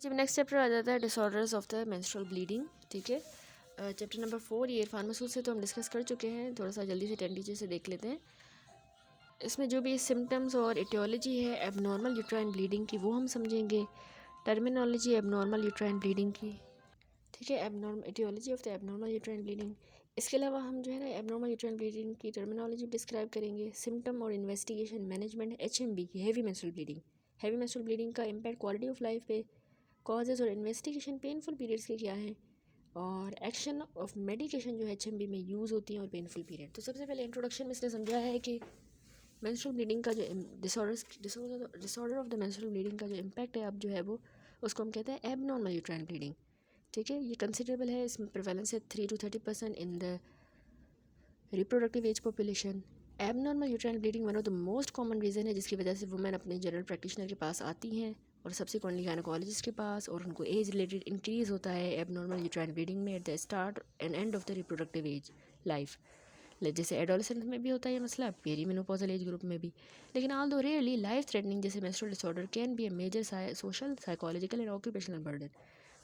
जब next chapter आ जाता है disorders of the menstrual bleeding, ठीक है। चैप्टर नंबर 4 ये इरफान मसूद से तो हम डिस्कस कर चुके हैं, थोड़ा सा जल्दी से 10 टीचर से देख लेते हैं। इसमें जो भी सिम्टम्स और इटियोलॉजी है एबनॉर्मल यूट्राइन ब्लीडिंग की वो हम समझेंगे, टर्मिनोलॉजी एबनॉर्मल यूट्राइन ब्लीडिंग की, ठीक है, abnormal etiology of the abnormal uterine bleeding. इसके अलावा हम जो है ना एबनॉर्मल यूट्राइन ब्लीडिंग की टर्मिनोलॉजी डिस्क्राइब करेंगे, सिम्टम और इन्वेस्टिगेशन मैनेजमेंट HMB की heavy menstrual bleeding, heavy menstrual bleeding का इम्पैक्ट क्वालिटी ऑफ लाइफ पे, कॉजेज़ और इन्वेस्टिगेशन पेनफुल पीरियड्स के क्या हैं, और एक्शन ऑफ मेडिकेशन जो HMB में यूज़ होती हैं और पेनफुल पीरियड। तो सबसे पहले इंट्रोडक्शन में इसने समझाया है कि मेंस्ट्रुअल ब्लीडिंग का जो disorder of the menstrual bleeding का जो इम्पैक्ट है अब जो है वो उसको हम कहते हैं एबनॉर्मल यूट्राइन ब्लीडिंग, ठीक है। ये कंसिडरेबल है, इसमें प्रेवलेंस है 3 to 30% in the reproductive age population. Abnormal uterine bleeding one of the most common reason है जिसकी वजह से वुमेन अपने जनरल प्रैक्टिशनर के पास आती हैं और सब्सिक्वेंटली गायनोकोलॉजिस्ट के पास, और उनको एज रिलेटेड इंक्रीज़ होता है एबनॉर्मल यूट्राइन ब्लीडिंग में at the start and end of the reproductive age life. जैसे एडोलेसेंट में भी होता है ये मसला, पेरी मेनोपॉजल एज ग्रुप में भी। लेकिन although rarely life threatening जैसे menstrual disorder can be a major social, psychological and occupational burden.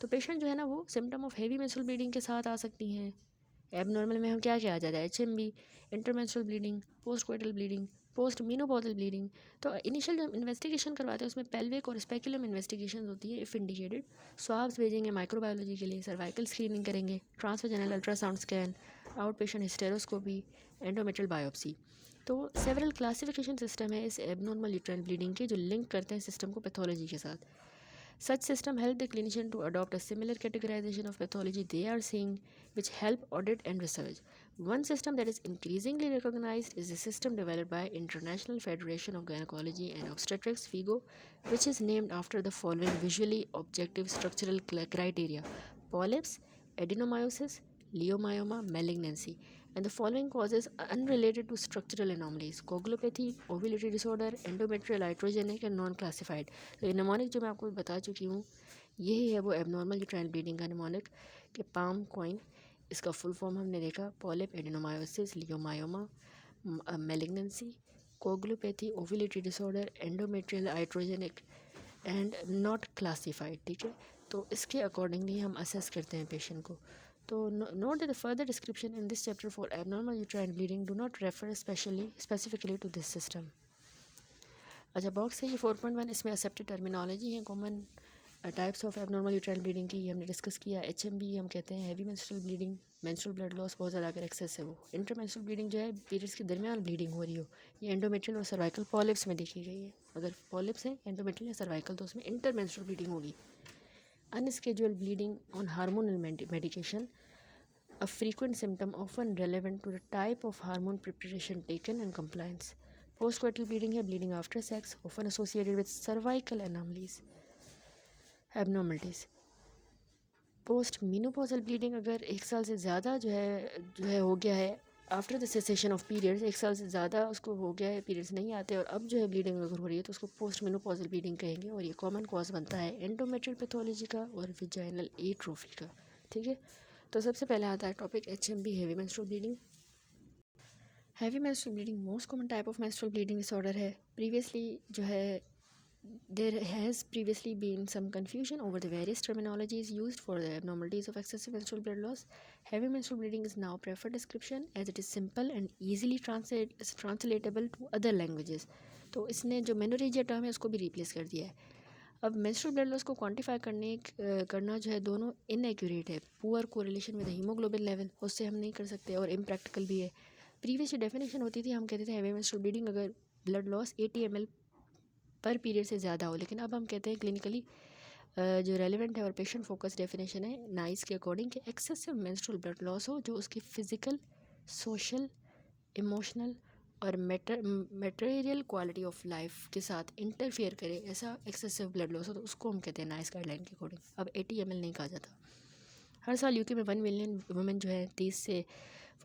तो पेशेंट जो है ना वो symptom of heavy menstrual bleeding के साथ आ सकती हैं। एबनॉर्मल में हम क्या क्या आ जाता है, HMB, intermenstrual bleeding, post coital bleeding, post menopausal bleeding. तो इनिशियल जब इन्वेस्टिगेशन करवाते हैं उसमें पेल्विक और स्पेकुलम इन्वेस्टिगेशन होती है इफ़ इंडिकेटेड, स्वाब्स भेजेंगे माइक्रोबायोलॉजी के लिए, सर्वाइकल स्क्रीनिंग करेंगे, transvaginal ultrasound scan, out patient hysteroscopy, endometrial biopsy. तो सेवरल क्लासिफिकेशन सिस्टम है इस एबनॉर्मल यूट्राइन ब्लीडिंग के जो लिंक करते हैं सिस्टम को पैथोलॉजी के साथ। Such system help the clinician to adopt a similar categorization of pathology they are seeing, which help audit and research. One system that is increasingly recognized is the system developed by International Federation of Gynecology and Obstetrics (FIGO), which is named after the following visually objective structural criteria: polyps, adenomyosis, leiomyoma, malignancy, and the following causes are unrelated to structural anomalies: coagulopathy, ovulatory disorder, endometrial, iatrogenic and non-classified। तो ये mnemonic जो मैं आपको बता चुकी हूँ यही है वो एबनॉर्मल यूट्राइन ब्लीडिंग का निमोनिक के पाम कॉइन। इसका फुल फॉर्म हमने देखा, polyp, adenomyosis, leiomyoma, malignancy, coagulopathy, ovulatory disorder, endometrial, iatrogenic and not classified, ठीक है। तो इसके अकॉर्डिंगली हम असेस करते हैं पेशेंट को। तो note that the further description in this chapter for abnormal uterine bleeding do not refer specifically to this system। अच्छा, बॉक्स है ये 4.1, इसमें एक्सेप्टेड टर्मिनोलॉजी है common types of abnormal uterine bleeding की, हमने डिस्कस किया। HMB हम कहते हैं heavy menstrual bleeding, menstrual blood loss बहुत ज़्यादा अगर एक्सेस है वो। इंटरमेंस्ट्रुअल ब्लीडिंग जो है पीरियड्स के दरमियान ब्लीडिंग हो रही हो, ये एंडोमेट्रियल और सर्वाइकल पॉलिप्स में देखी गई है। अगर पॉलिप्स है एंडोमेट्रियल या सर्वाइकल तो उसमें इंटरमेंस्ट्रुअल ब्लीडिंग होगी। Unscheduled bleeding on hormonal medication, a frequent symptom often relevant to the type of hormone preparation taken and compliance। Postcoital bleeding है bleeding after sex, often associated with cervical anomalies, abnormalities। Post menopausal bleeding अगर 1 साल से ज़्यादा जो है हो गया है after the cessation of periods, 1 साल से ज़्यादा उसको हो गया है, पीरियड्स नहीं आते और अब जो है ब्लीडिंग अगर हो रही है तो उसको पोस्ट मीनोपॉजल ब्लीडिंग कहेंगे, और ये कॉमन कॉज बनता है एंडोमेट्रियल पैथोलॉजी का और विजाइनल एट्रोफी का, ठीक है। तो सबसे पहले आता है topic HMB, heavy menstrual bleeding. Heavy menstrual bleeding most common type of menstrual bleeding disorder है। प्रीवियसली जो है there has previously been some confusion over the various terminologies used for the abnormalities of excessive menstrual blood loss. Heavy menstrual bleeding is now preferred description as it is simple and easily translatable to other languages। तो इसने जो menorrhagia term है उसको भी replace कर दिया है। अब मेंस्ट्रुअल ब्लड लॉस को क्वांटिफाई करना जो है दोनों इनएक्यूरेट है, poor correlation with haemoglobin level, उससे हम नहीं कर सकते और इम्प्रैक्टिकल भी है। प्रीवियस जो डेफिनेशन होती थी हम कहते थे हैवी मेंस्ट्रुअल ब्लीडिंग अगर ब्लड लॉस 80 ml पर पीरियड से ज़्यादा हो, लेकिन अब हम कहते हैं क्लिनिकली जो रेलिवेंट है और पेशेंट फोकस डेफिनेशन है नाइस के अकॉर्डिंग कि एक्सेसिव मेंस्ट्रुअल ब्लड लॉस हो जो उसकी फ़िज़िकल, सोशल, इमोशनल और मटेरियल क्वालिटी ऑफ लाइफ के साथ इंटरफेयर करे, ऐसा एक्सेसिव ब्लड लॉस हो तो उसको हम कहते हैं नाइस गाइडलाइन के अकॉर्डिंग। अब 80 ml नहीं कहा जाता। हर साल यूके में 1 मिलियन वुमेन जो है 30 से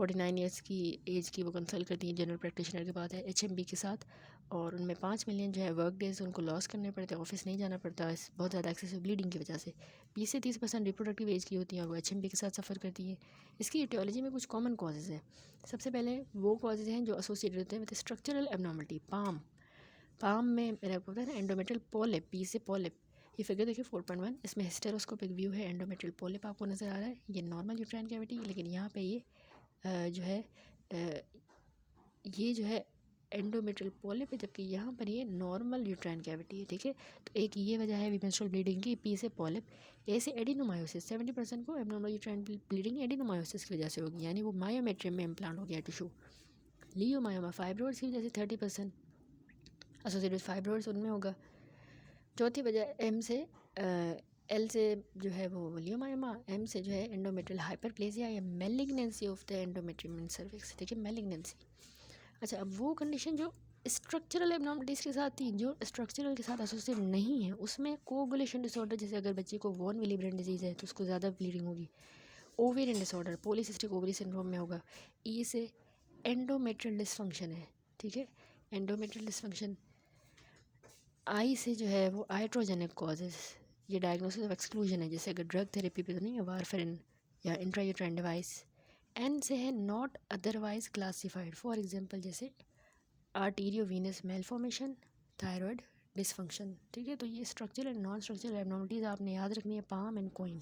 49 ईयर्स की एज की वो कंसल्ट करती हैं जनरल प्रैक्टिशनर के बाद है HMB के साथ, और उनमें 5 मिलियन जो है वर्क डेज उनको लॉस करने पड़ते हैं, ऑफिस नहीं जाना पड़ता इस बहुत ज़्यादा एक्सेसिव ब्लीडिंग की वजह से। 20 से 30% रिप्रोडक्टिव एज की होती हैं और वो HMB के साथ सफ़र करती हैं। इसकी इटियोलॉजी में कुछ कॉमन कॉजेज़ हैं। सबसे पहले वो कॉजेज़ हैं जो एसोसिएटेड होते हैं विद स्ट्रक्चरल एबनॉर्मलिटी। पाम में मैंने आपको बताया ना एंडोमेट्रियल पॉलिप, पी से पॉलिप, ये फिगर देखिए 4.1, इसमें हिस्टेरोस्कोपिक व्यू है, एंडोमेट्रियल पोलिप आपको नज़र आ रहा है, ये नॉर्मल यूट्राइन कैविटी, लेकिन यहाँ पे ये जो है ये जो है एंडोमेट्रियल पोलिप है, जबकि यहाँ पर ये नॉर्मल यूट्राइन कैविटी है। ठीक है, तो एक ये वजह है मेंस्ट्रुअल ब्लीडिंग की, पी से पोलिप, ए से एडिनोमायोसिस। 70% को एब्नॉर्मल यूट्राइन ब्लीडिंग एडिनोमायोसिस की वजह से होगी, यानी वो मायोमेट्रियम में इम्प्लांट हो गया टिशू। लियोमायोमा फाइब्रोइड्स की वजह से 30% एसोसिएटेड फाइब्रोइड्स उनमें होगा। चौथी वजह एम से एल से जो है वो लियोमायोमा, एम से जो है एंडोमेट्रियल हाइपरप्लेसिया या malignancy of the endometrium in cervix. ठीक है, मेलिग्नेंसी। अच्छा, अब वो कंडीशन जो स्ट्रक्चरल एब्नॉर्मलिटीज़ के साथ थी, जो स्ट्रक्चरल के साथ एसोसिएट नहीं है, उसमें कोगुलेशन डिसऑर्डर, जैसे अगर बच्चे को वॉन विलिब्रेंट डिजीज़ है तो उसको ज़्यादा ब्लीडिंग होगी। Ovarian disorder polycystic ovary syndrome में होगा। ई से एंडोमेट्रियल डिसफंक्शन है। ठीक है, एंडोमेट्रियल डिसफंक्शन। आई से जो है वो आइट्रोजेनिक कॉजेज़, ये डायग्नोसिस ऑफ एक्सक्लूजन है, जैसे अगर ड्रग थेरेपी पे तो नहीं है, वारफेरिन या इंट्रायूट्राइन डिवाइस। एन से है not otherwise classified, for example जैसे आर्टीरियोवीनस मेलफॉर्मेशन, थायराइड डिसफंक्शन। ठीक है, तो ये स्ट्रक्चरल एंड नॉन स्ट्रक्चरल एब्नॉर्मलिटीज़ आपने याद रखनी है, palm and coin.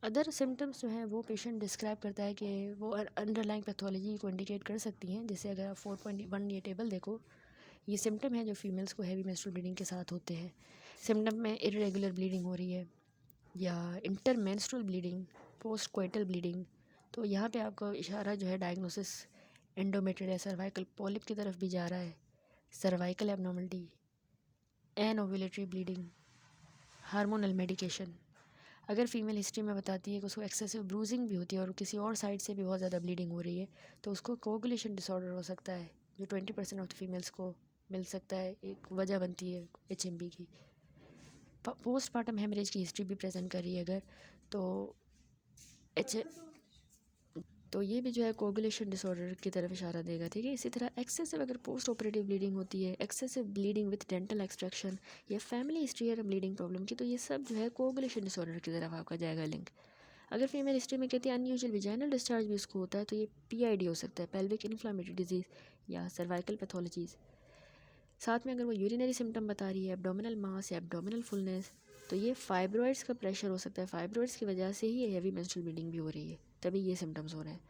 Other symptoms जो हैं वो पेशेंट डिस्क्राइब करता है कि वो अंडरलाइंग पैथोलॉजी को इंडिकेट कर सकती हैं। जैसे अगर आप 4.1 ये टेबल देखो, ये सिम्टम है जो फीमेल्स को हैवी मेंस्ट्रुअल ब्लीडिंग के साथ होते हैं। सिम्टम में इरेगुलर ब्लीडिंग हो रही है या intermenstrual bleeding, post coital bleeding, तो यहाँ पे आपको इशारा जो है डायग्नोसिस एंडोमेट्रियल या सर्वाइकल पॉलिप की तरफ भी जा रहा है। Cervical abnormality, anovulatory bleeding, hormonal medication. अगर फीमेल हिस्ट्री में बताती है कि उसको एक्सेसिव ब्रूजिंग भी होती है और किसी और साइड से भी बहुत ज़्यादा ब्लीडिंग हो रही है, तो उसको कोगुलेशन डिसऑर्डर हो सकता है, जो 20% ऑफ फीमेल्स को मिल सकता है, एक वजह बनती है HMB की। पोस्टमार्टम हेमरेज की हिस्ट्री भी प्रेजेंट कर रही है अगर, तो ये भी जो है कोगुलेशन डिसऑर्डर की तरफ इशारा देगा। ठीक है, इसी तरह एक्सेसिव अगर पोस्ट ऑपरेटिव ब्लीडिंग होती है, excessive bleeding with dental extraction या फैमिली हिस्ट्री है ब्लीडिंग प्रॉब्लम की, तो ये सब जो है कोगुलेशन डिसऑर्डर की तरफ आपका जाएगा लिंक। अगर फीमेल हिस्ट्री में कहती है अनयूजुअल विजाइनल डिस्चार्ज भी उसको होता है, तो ये PID हो सकता है, पेल्विक इन्फ्लामेटरी डिजीज़ या सर्वाइकल पैथोलॉजीज़। साथ में अगर वो यूरिनरी सिम्टम बता रही है, एब्डोमिनल मास या एब्डोमिनल फुलनेस, तो ये फाइब्रॉइड्स का प्रेशर हो सकता है। फाइब्रॉइड्स की वजह से ही ये हैवी मेंस्ट्रुअल ब्लीडिंग भी हो रही है, तभी ये सिम्टम्स हो रहे हैं।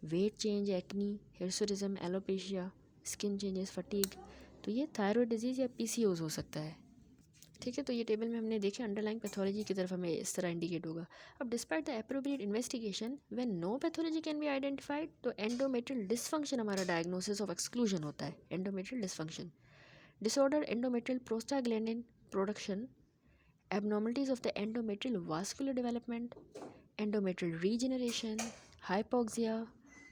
Wait change, acne, hirsutism, alopecia, skin changes, fatigue, तो ये थायराइड डिजीज़ या PCOS हो सकता है। ठीक है, तो ये टेबल में हमने देखे अंडरलाइंग पैथोलॉजी की तरफ हमें इस तरह इंडिकेट होगा। अब despite the appropriate investigation when no pathology can be identified, तो एंडोमेट्रियल डिसफंक्शन हमारा डायग्नोसिस ऑफ एक्सक्लूजन होता है। Endometrial dysfunction disorder, endometrial prostaglandin production, abnormalities of the endometrial vascular development, endometrial regeneration, hypoxia,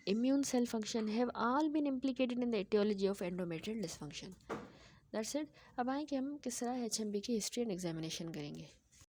immune cell function have all been implicated in the etiology of endometrial dysfunction. That's it. अब आए कि हम किस तरह HMB की history and examination करेंगे।